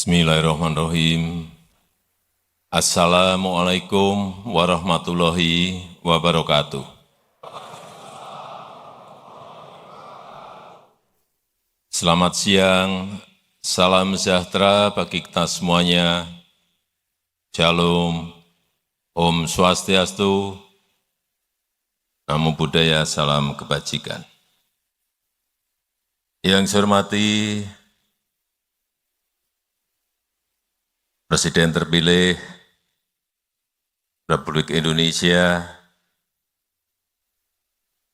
Bismillahirrahmanirrahim. Assalamualaikum warahmatullahi wabarakatuh. Selamat siang, salam sejahtera bagi kita semuanya. Shalom, Om Swastiastu, Namo Buddhaya, salam kebajikan. Yang saya hormati Presiden terpilih Republik Indonesia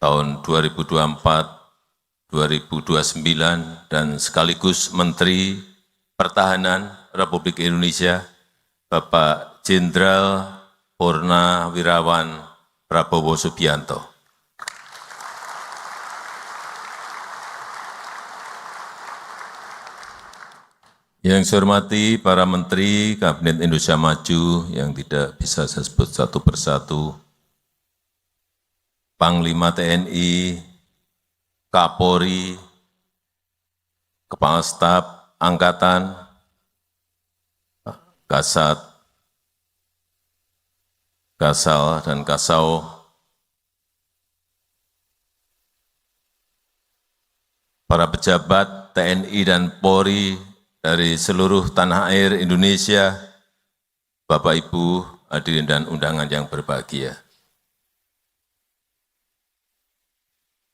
tahun 2024-2029 dan sekaligus Menteri Pertahanan Republik Indonesia, Bapak Jenderal Purnawirawan Prabowo Subianto. Yang saya hormati para Menteri Kabinet Indonesia Maju yang tidak bisa saya sebut satu persatu, Panglima TNI, Kapolri, Kepala Staf Angkatan, Kasat, Kasal, dan Kasau, para pejabat TNI dan Polri dari seluruh tanah air Indonesia, Bapak Ibu hadirin dan undangan yang berbahagia.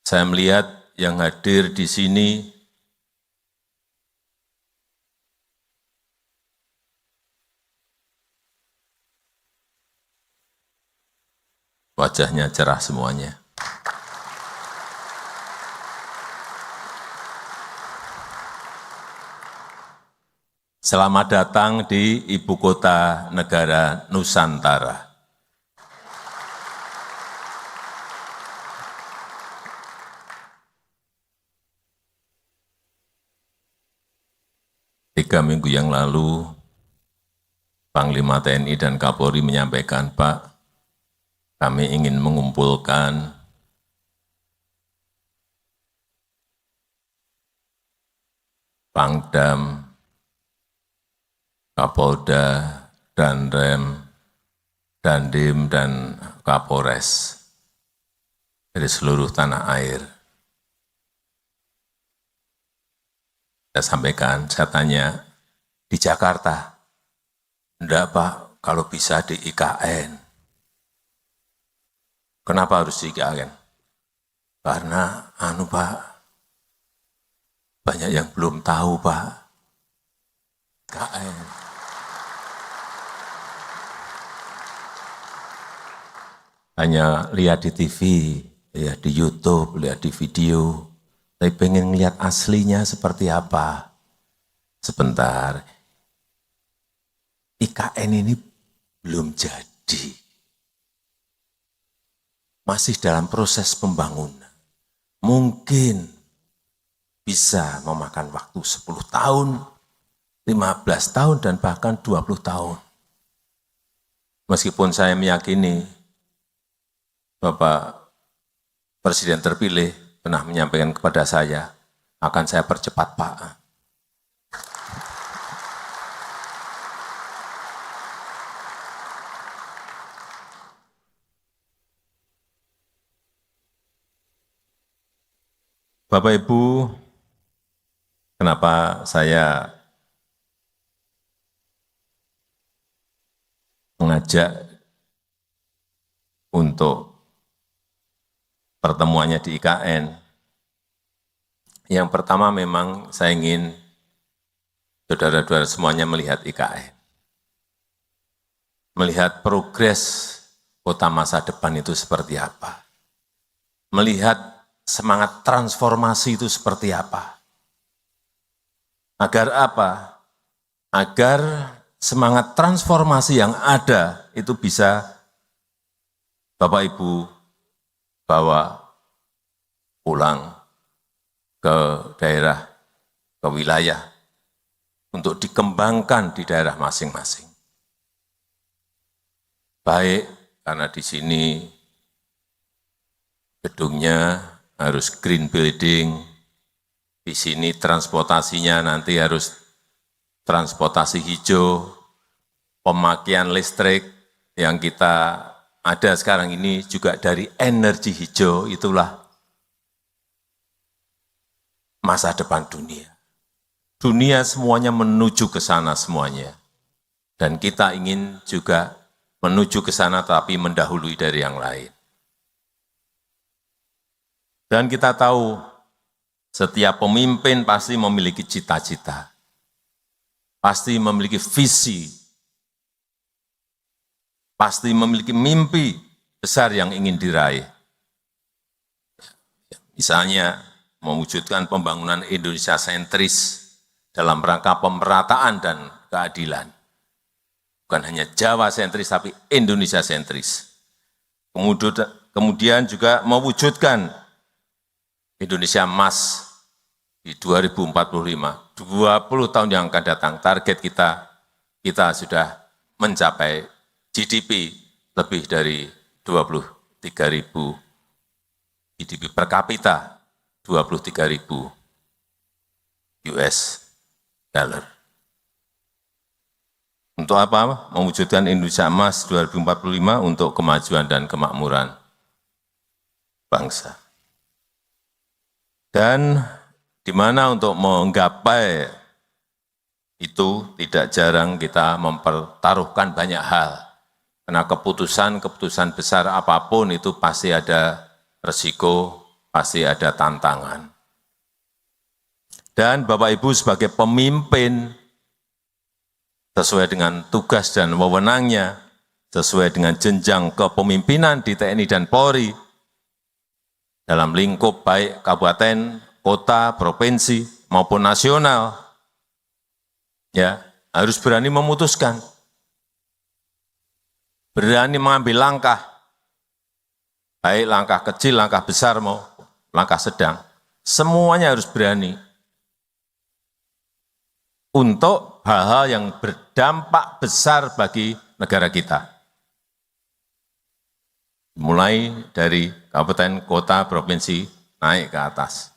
Saya melihat yang hadir di sini wajahnya cerah semuanya. Selamat datang di Ibu Kota Negara Nusantara. Tiga minggu yang lalu, Panglima TNI dan Kapolri menyampaikan, Pak, kami ingin mengumpulkan Pangdam, Kapolda, Danrem, Dandim, dan Kapolres dari seluruh tanah air. Saya sampaikan, saya tanya, di Jakarta, enggak Pak, kalau bisa di IKN. Kenapa harus di IKN? Karena, Pak, banyak yang belum tahu Pak, IKN. Hanya lihat di TV, lihat di YouTube, lihat di video, tapi pengen lihat aslinya seperti apa. Sebentar, IKN ini belum jadi. Masih dalam proses pembangunan. Mungkin bisa memakan waktu 10 tahun, 15 tahun, dan bahkan 20 tahun. Meskipun saya meyakini Bapak Presiden terpilih pernah menyampaikan kepada saya, akan saya percepat Pak. Bapak Ibu, kenapa saya mengajak untuk pertemuannya di IKN. Yang pertama memang saya ingin saudara-saudara semuanya melihat IKN. Melihat progres kota masa depan itu seperti apa. Melihat semangat transformasi itu seperti apa. Agar apa? Agar semangat transformasi yang ada itu bisa Bapak Ibu bawa pulang ke daerah, ke wilayah, untuk dikembangkan di daerah masing-masing. Baik, karena di sini gedungnya harus green building, di sini transportasinya nanti harus transportasi hijau, pemakaian listrik yang kita ada sekarang ini juga dari energi hijau, itulah masa depan dunia. Dunia semuanya menuju ke sana semuanya. Dan kita ingin juga menuju ke sana tapi mendahului dari yang lain. Dan kita tahu setiap pemimpin pasti memiliki cita-cita, pasti memiliki visi, pasti memiliki mimpi besar yang ingin diraih. Misalnya, mewujudkan pembangunan Indonesia sentris dalam rangka pemerataan dan keadilan. Bukan hanya Jawa sentris, tapi Indonesia sentris. Kemudian juga mewujudkan Indonesia Emas di 2045, 20 tahun yang akan datang, target kita sudah mencapai GDP lebih dari 23.000 GDP per kapita, 23.000 US dollar. Untuk apa? Mewujudkan Indonesia Emas 2045 untuk kemajuan dan kemakmuran bangsa. Dan di mana untuk menggapai itu tidak jarang kita mempertaruhkan banyak hal. Karena keputusan besar apapun itu pasti ada resiko, pasti ada tantangan. Dan Bapak Ibu sebagai pemimpin, sesuai dengan tugas dan wewenangnya, sesuai dengan jenjang kepemimpinan di TNI dan Polri, dalam lingkup baik kabupaten, kota, provinsi, maupun nasional, ya harus berani memutuskan, berani mengambil langkah, baik langkah kecil, langkah besar, mau langkah sedang, semuanya harus berani untuk hal-hal yang berdampak besar bagi negara kita. Mulai dari kabupaten, kota, provinsi, naik ke atas.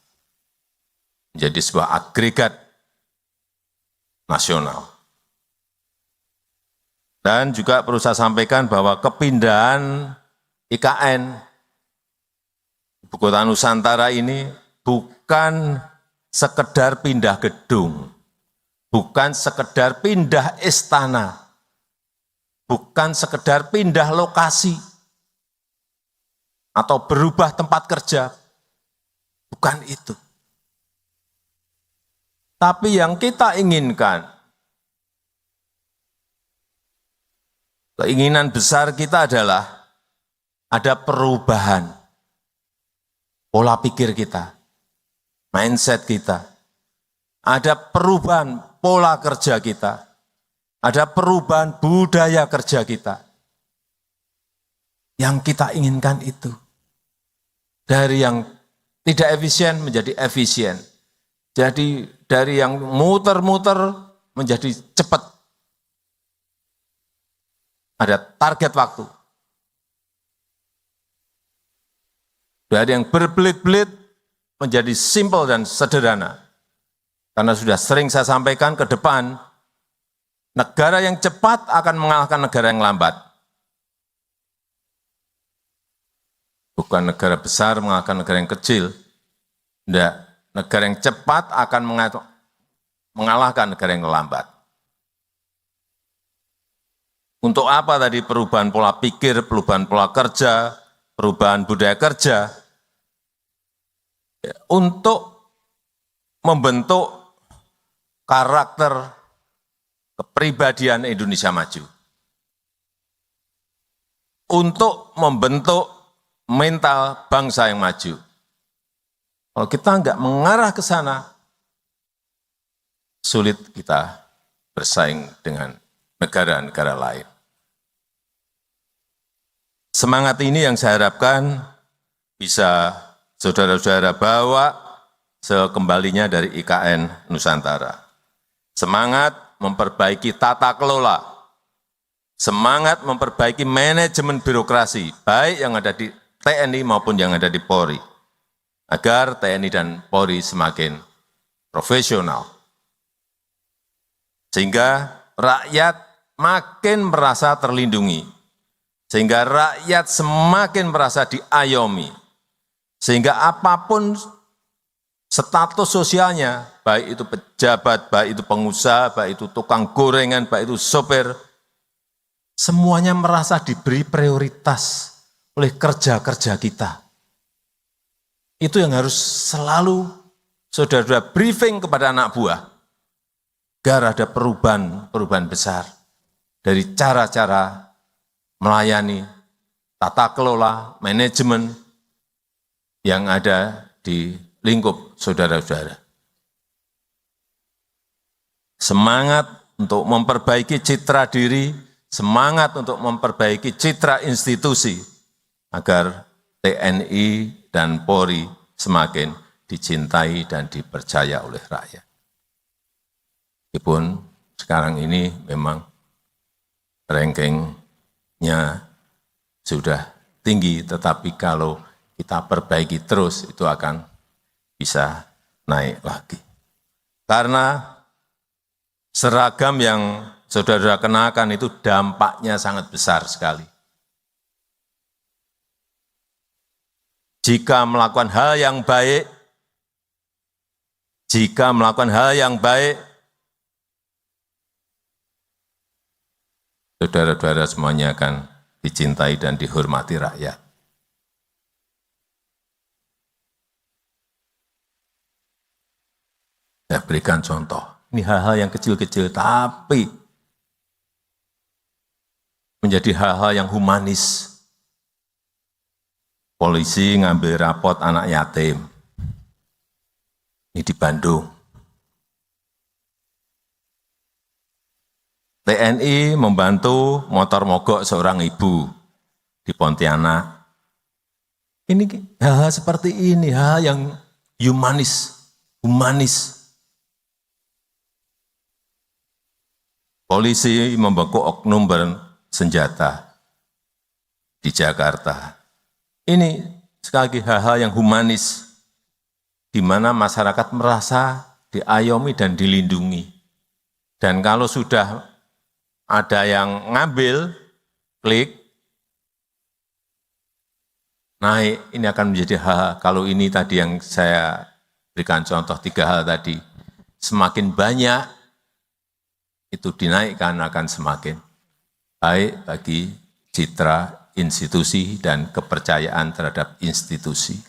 Menjadi sebuah agregat nasional. Dan juga perlu saya sampaikan bahwa kepindahan IKN, Ibu Kota Nusantara ini bukan sekedar pindah gedung, bukan sekedar pindah istana, bukan sekedar pindah lokasi, atau berubah tempat kerja, bukan itu. Tapi yang kita inginkan, keinginan besar kita adalah ada perubahan pola pikir kita, mindset kita, ada perubahan pola kerja kita, ada perubahan budaya kerja kita. Yang kita inginkan itu. Dari yang tidak efisien menjadi efisien. Jadi dari yang muter-muter menjadi cepat. Ada target waktu. Dari yang berbelit-belit menjadi simpel dan sederhana. Karena sudah sering saya sampaikan ke depan, negara yang cepat akan mengalahkan negara yang lambat. Bukan negara besar mengalahkan negara yang kecil. Tidak, negara yang cepat akan mengalahkan negara yang lambat. Untuk apa tadi perubahan pola pikir, perubahan pola kerja, perubahan budaya kerja? Untuk membentuk karakter kepribadian Indonesia maju. Untuk membentuk mental bangsa yang maju. Kalau kita enggak mengarah ke sana, sulit kita bersaing dengan negara-negara lain. Semangat ini yang saya harapkan bisa saudara-saudara bawa sekembalinya dari IKN Nusantara. Semangat memperbaiki tata kelola, semangat memperbaiki manajemen birokrasi, baik yang ada di TNI maupun yang ada di Polri, agar TNI dan Polri semakin profesional. Sehingga rakyat makin merasa terlindungi, sehingga rakyat semakin merasa diayomi, sehingga apapun status sosialnya, baik itu pejabat, baik itu pengusaha, baik itu tukang gorengan, baik itu sopir, semuanya merasa diberi prioritas oleh kerja-kerja kita. Itu yang harus selalu saudara-saudara briefing kepada anak buah, agar ada perubahan besar dari cara-cara melayani, tata kelola, manajemen yang ada di lingkup saudara-saudara. Semangat untuk memperbaiki citra diri, semangat untuk memperbaiki citra institusi, agar TNI dan Polri semakin dicintai dan dipercaya oleh rakyat. Meskipun sekarang ini memang rankingnya sudah tinggi, tetapi kalau kita perbaiki terus itu akan bisa naik lagi. Karena seragam yang saudara-saudara kenakan itu dampaknya sangat besar sekali. Jika melakukan hal yang baik, saudara-saudara semuanya akan dicintai dan dihormati rakyat. Saya berikan contoh, ini hal-hal yang kecil-kecil tapi menjadi hal-hal yang humanis. Polisi ngambil rapot anak yatim, ini di Bandung. TNI membantu motor mogok seorang ibu di Pontianak. Ini hal-hal seperti ini, hal yang humanis. Polisi membekuk oknum bersenjata di Jakarta. Ini sekali lagi hal-hal yang humanis, di mana masyarakat merasa diayomi dan dilindungi. Dan kalau sudah ada yang ngambil, klik, naik, ini akan menjadi hal, kalau ini tadi yang saya berikan contoh 3 hal tadi, semakin banyak itu dinaikkan akan semakin baik bagi citra institusi dan kepercayaan terhadap institusi.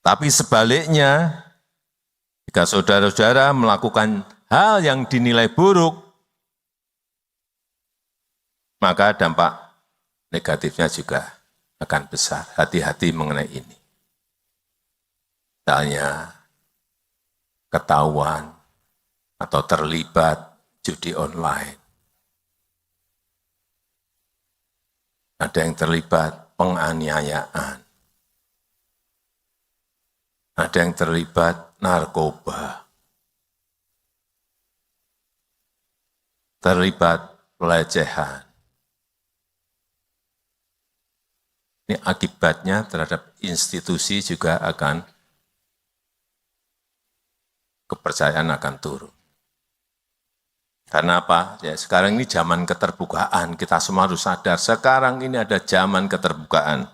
Tapi sebaliknya, jika saudara-saudara melakukan hal yang dinilai buruk, maka dampak negatifnya juga akan besar. Hati-hati mengenai ini. Misalnya, ketahuan atau terlibat judi online. Ada yang terlibat penganiayaan. Ada yang terlibat narkoba. Terlibat pelecehan. Ini akibatnya terhadap institusi juga akan, kepercayaan akan turun. Karena apa? Ya, sekarang ini zaman keterbukaan, kita semua harus sadar, sekarang ini ada zaman keterbukaan.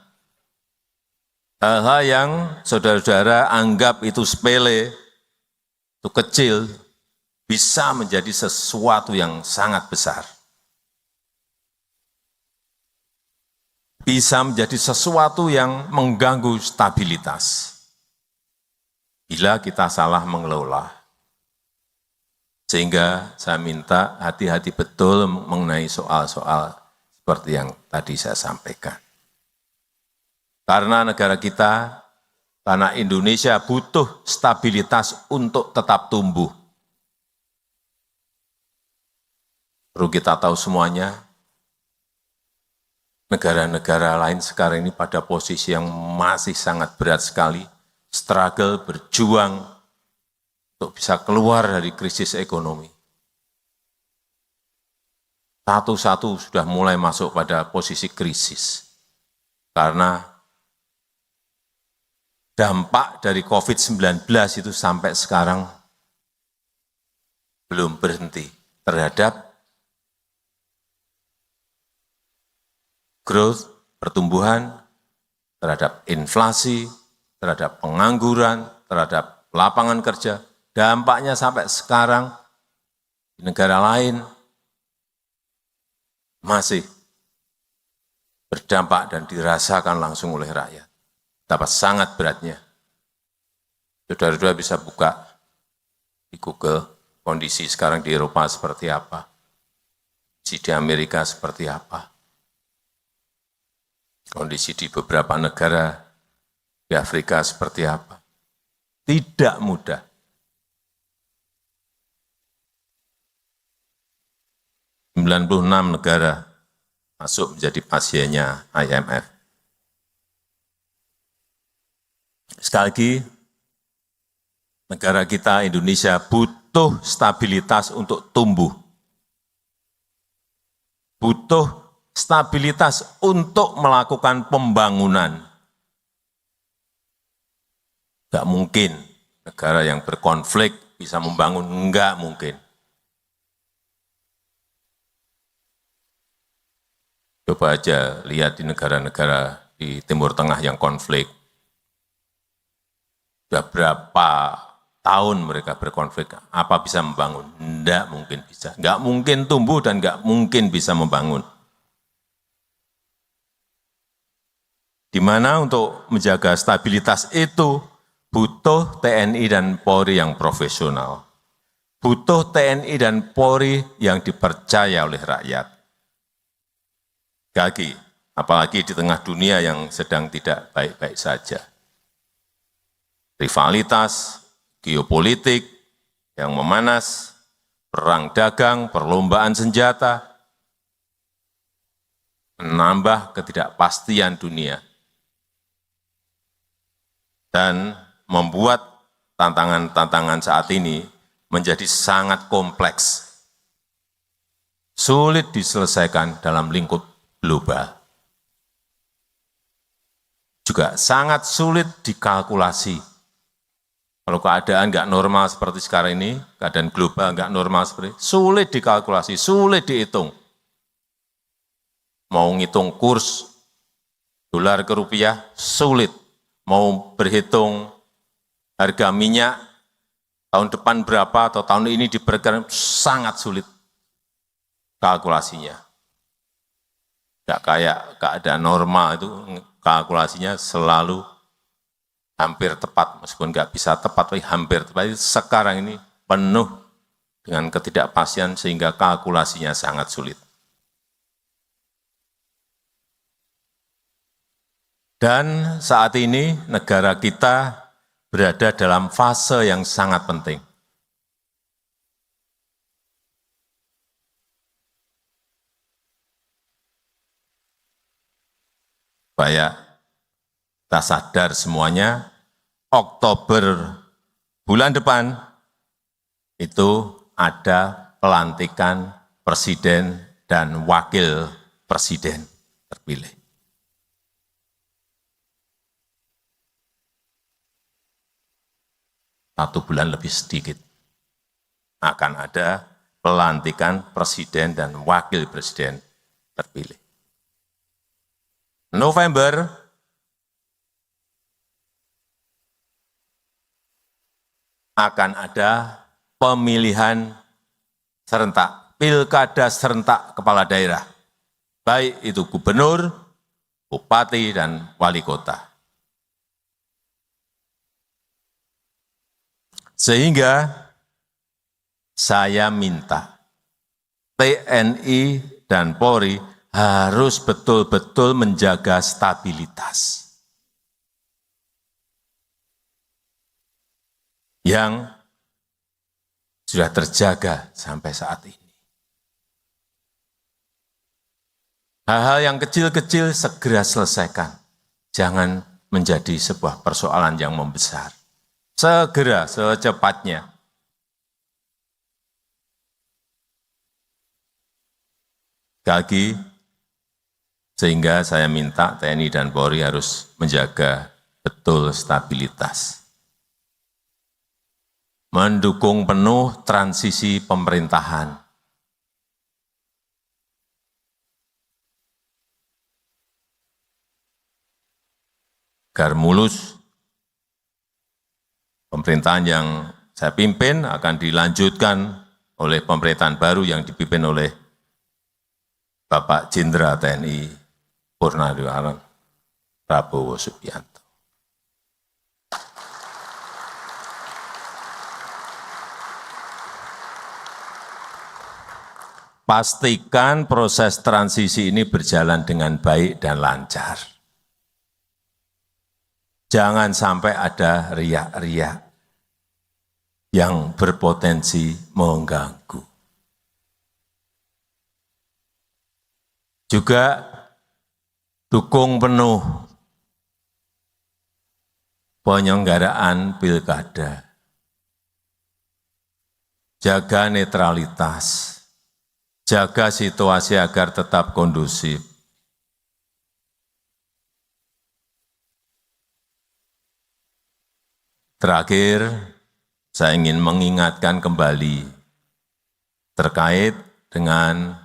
Hal-hal yang saudara-saudara anggap itu sepele, itu kecil, bisa menjadi sesuatu yang sangat besar. Bisa menjadi sesuatu yang mengganggu stabilitas. Bila kita salah mengelola. Sehingga saya minta hati-hati betul mengenai soal-soal seperti yang tadi saya sampaikan. Karena negara kita, karena Indonesia butuh stabilitas untuk tetap tumbuh. Perlu kita tahu semuanya, negara-negara lain sekarang ini pada posisi yang masih sangat berat sekali, struggle, berjuang untuk bisa keluar dari krisis ekonomi. Satu-satu sudah mulai masuk pada posisi krisis. Karena dampak dari COVID-19 itu sampai sekarang belum berhenti terhadap growth, pertumbuhan, terhadap inflasi, terhadap pengangguran, terhadap lapangan kerja. Dampaknya sampai sekarang di negara lain masih berdampak dan dirasakan langsung oleh rakyat. Betapa sangat beratnya. Saudara-saudara bisa buka di Google kondisi sekarang di Eropa seperti apa, di Amerika seperti apa, kondisi di beberapa negara di Afrika seperti apa. Tidak mudah. ...96 negara masuk menjadi pasiennya IMF. Sekali lagi, negara kita Indonesia butuh stabilitas untuk tumbuh. Butuh stabilitas untuk melakukan pembangunan. Enggak mungkin negara yang berkonflik bisa membangun, enggak mungkin. Coba aja lihat di negara-negara di Timur Tengah yang konflik. Sudah berapa tahun mereka berkonflik, apa bisa membangun? Enggak mungkin bisa. Enggak mungkin tumbuh dan enggak mungkin bisa membangun. Di mana untuk menjaga stabilitas itu butuh TNI dan Polri yang profesional. Butuh TNI dan Polri yang dipercaya oleh rakyat. Lagi, apalagi di tengah dunia yang sedang tidak baik-baik saja. Rivalitas, geopolitik yang memanas, perang dagang, perlombaan senjata, menambah ketidakpastian dunia, dan membuat tantangan-tantangan saat ini menjadi sangat kompleks, sulit diselesaikan dalam lingkup global. Juga sangat sulit dikalkulasi. Kalau keadaan nggak normal seperti sekarang ini, keadaan global nggak normal seperti ini, sulit dikalkulasi, sulit dihitung. Mau ngitung kurs dolar ke rupiah, sulit. Mau berhitung harga minyak tahun depan berapa atau tahun ini diperkirakan, sangat sulit kalkulasinya. Nggak kayak keadaan normal itu kalkulasinya selalu hampir tepat, meskipun nggak bisa tepat, tapi hampir tepat. Sekarang ini penuh dengan ketidakpastian sehingga kalkulasinya sangat sulit. Dan saat ini negara kita berada dalam fase yang sangat penting. Supaya kita sadar semuanya, Oktober bulan depan itu ada pelantikan presiden dan wakil presiden terpilih. Satu bulan lebih sedikit akan ada pelantikan presiden dan wakil presiden terpilih. November akan ada pemilihan serentak, pilkada serentak kepala daerah, baik itu gubernur, bupati, dan wali kota. Sehingga saya minta TNI dan Polri harus betul-betul menjaga stabilitas yang sudah terjaga sampai saat ini. Hal-hal yang kecil-kecil segera selesaikan. Jangan menjadi sebuah persoalan yang membesar. Segera, secepatnya. Lagi, sehingga saya minta TNI dan Polri harus menjaga betul stabilitas. mendukung penuh transisi pemerintahan. Agar mulus, pemerintahan yang saya pimpin akan dilanjutkan oleh pemerintahan baru yang dipimpin oleh Bapak Jenderal TNI Purnawirawan Prabowo Subianto. Pastikan proses transisi ini berjalan dengan baik dan lancar. Jangan sampai ada riak-riak yang berpotensi mengganggu. Juga dukung penuh penyelenggaraan pilkada. Jaga netralitas, jaga situasi agar tetap kondusif. Terakhir, saya ingin mengingatkan kembali terkait dengan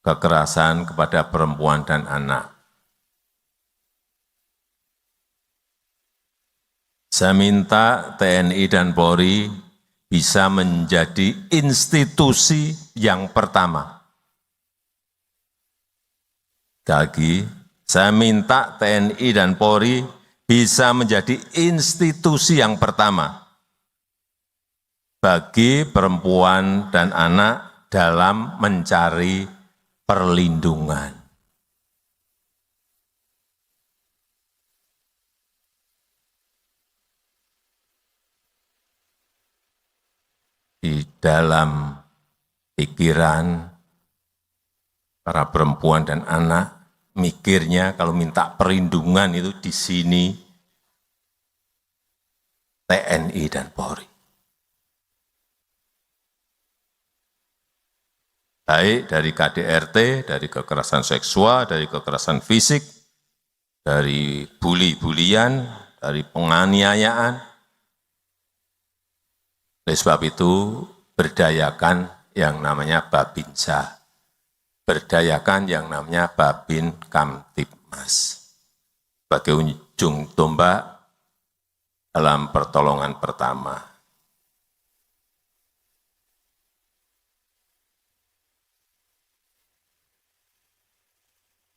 kekerasan kepada perempuan dan anak. Saya minta TNI dan Polri bisa menjadi institusi yang pertama. Lagi, saya minta TNI dan Polri bisa menjadi institusi yang pertama bagi perempuan dan anak dalam mencari perlindungan. Di dalam pikiran para perempuan dan anak, mikirnya kalau minta perlindungan itu di sini TNI dan Polri. Baik dari KDRT, dari kekerasan seksual, dari kekerasan fisik, dari bully-bulian, dari penganiayaan. Oleh sebab itu, berdayakan yang namanya Babinsa. Berdayakan yang namanya Babin Kamtibmas sebagai ujung tombak dalam pertolongan pertama.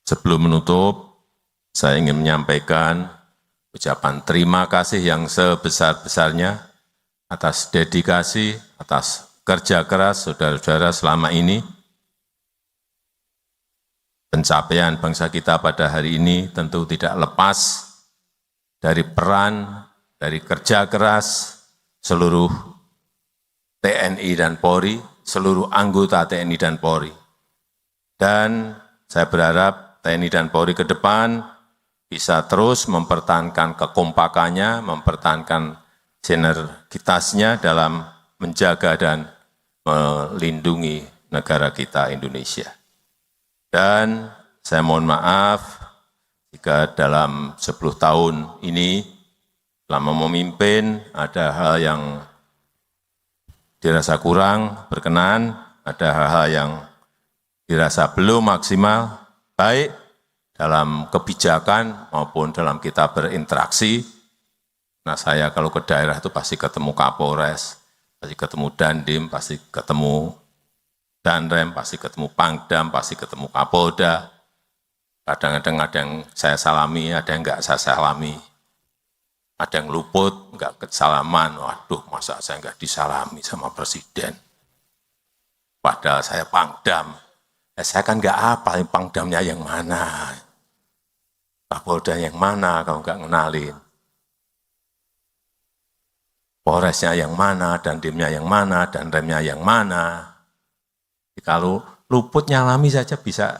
Sebelum menutup, saya ingin menyampaikan ucapan terima kasih yang sebesar-besarnya atas dedikasi, atas kerja keras saudara-saudara selama ini. Pencapaian bangsa kita pada hari ini tentu tidak lepas dari peran, dari kerja keras seluruh TNI dan Polri, seluruh anggota TNI dan Polri. Dan saya berharap TNI dan Polri ke depan bisa terus mempertahankan kekompakannya, mempertahankan sinergitasnya dalam menjaga dan melindungi negara kita Indonesia. Dan saya mohon maaf jika dalam 10 tahun ini selama memimpin ada hal yang dirasa kurang berkenan, ada hal-hal yang dirasa belum maksimal, baik dalam kebijakan maupun dalam kita berinteraksi. Nah, saya kalau ke daerah itu pasti ketemu Kapolres, pasti ketemu Dandim, pasti ketemu Danrem, pasti ketemu Pangdam, pasti ketemu Kapolda. Kadang-kadang ada yang saya salami, ada yang enggak saya salami. Ada yang luput, enggak kesalaman. Waduh, masa saya enggak disalami sama Presiden. Padahal saya Pangdam. Saya kan enggak apa, Pangdamnya yang mana. Kapolda yang mana, kalau enggak ngenalin. Polresnya yang mana, Dandimnya yang mana, Danremnya yang mana. Kalau luput nyalami saja bisa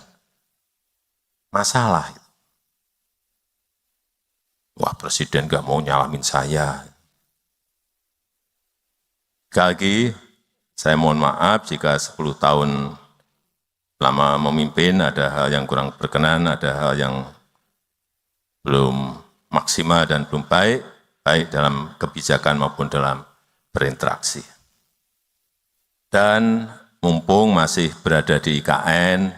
masalah. Wah, Presiden nggak mau nyalamin saya. Sekali lagi, saya mohon maaf jika 10 tahun lama memimpin ada hal yang kurang berkenan, ada hal yang belum maksimal dan belum baik, baik dalam kebijakan maupun dalam berinteraksi. Dan mumpung masih berada di IKN,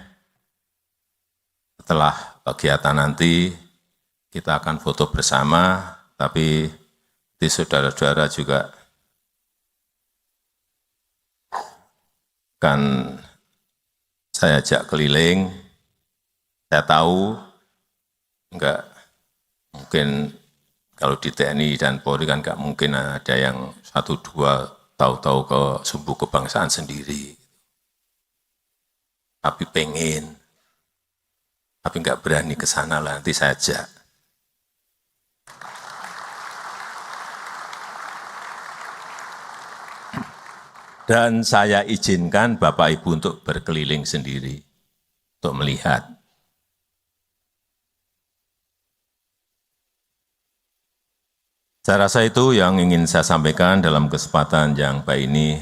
setelah kegiatan nanti kita akan foto bersama, tapi di saudara-saudara juga akan saya ajak keliling. Saya tahu enggak mungkin kalau di TNI dan Polri kan enggak mungkin ada yang 1-2 tahu-tahu ke sumbu kebangsaan sendiri. Tapi pengen, tapi enggak berani ke sana lah, nanti saya ajak. Dan saya izinkan Bapak Ibu untuk berkeliling sendiri, untuk melihat. Saya rasa itu yang ingin saya sampaikan dalam kesempatan yang baik ini.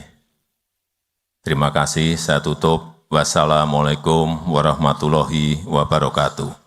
Terima kasih, saya tutup. Wassalamualaikum warahmatullahi wabarakatuh.